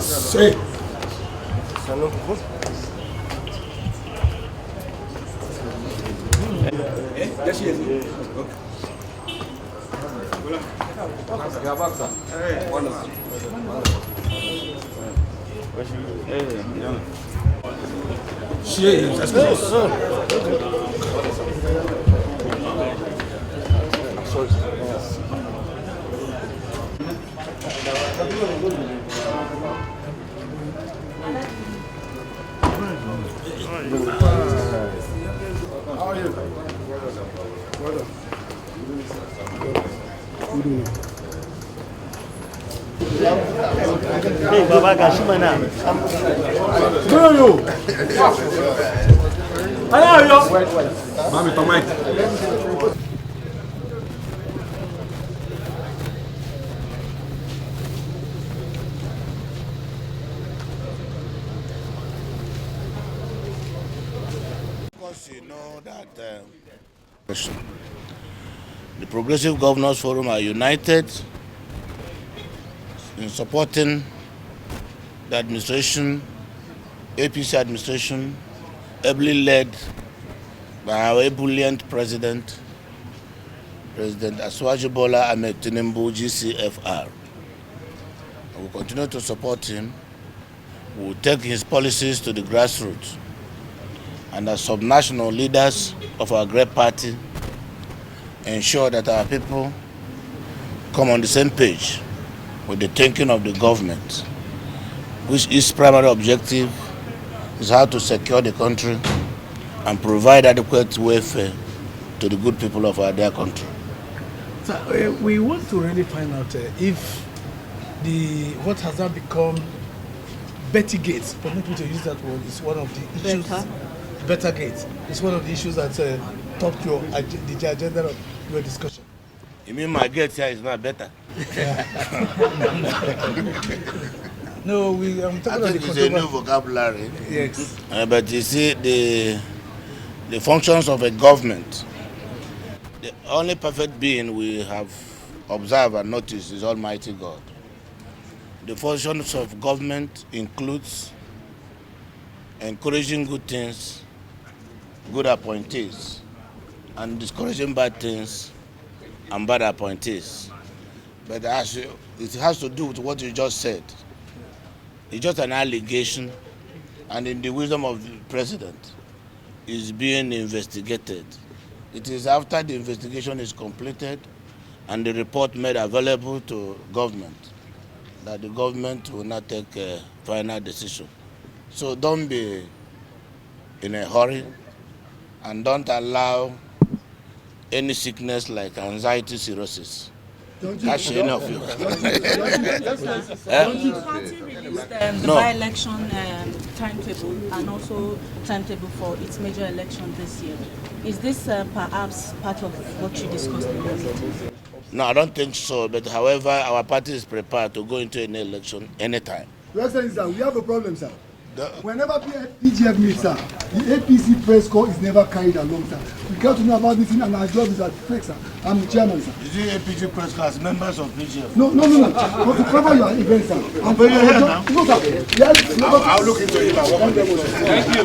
Say. Yes, yes. How are you? Hey, Baba Gashimana. Where are you? Where are you? Mami, come on. Of course, you know that the Progressive Governors Forum are united in supporting the administration, APC administration, ably led by our ebullient President Asiwaju Bola Ahmed Tinubu, GCFR. We will continue to support him. We will take his policies to the grassroots. And as subnational leaders of our great party, ensure that our people come on the same page with the thinking of the government, which its primary objective is how to secure the country and provide adequate welfare to the good people of our dear country. So, we want to really find out if what has now become Betty Gates, permit me to use that word, is one of the issues. Betta Gates is one of the issues that topped the agenda of your discussion. You mean my gate here is not better? No, I'm talking about the it's a new vocabulary. Yes. But you see, the functions of a government, the only perfect being we have observed and noticed is Almighty God. The functions of government includes encouraging good things, good appointees, and discouraging bad things and bad appointees. But it has to do with what you just said. It's just an allegation, and in the wisdom of the president, is being investigated. It is after the investigation is completed and the report made available to government that the government will not take a final decision. So don't be in a hurry and don't allow any sickness like anxiety, cirrhosis catch any of you. The party released the by-election timetable and also timetable for its major election this year. Is this perhaps part of what you discussed in the meeting? No, I don't think so. But however, our party is prepared to go into any election anytime. Your Excellency, sir, we have a problem, sir. Whenever PGF meets, sir, the APC press call is never carried along, sir. We got to know about this thing, and our job is at stake, sir. I'm the chairman, sir. Is it APC press call as members of PGF? No. But to cover your event, sir. I'm very here now. No, sir. Yes, I'll look into it. Thank you.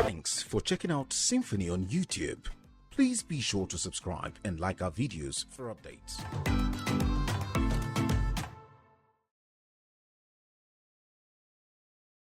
Thanks for checking out Symphony on YouTube. Please be sure to subscribe and like our videos for updates.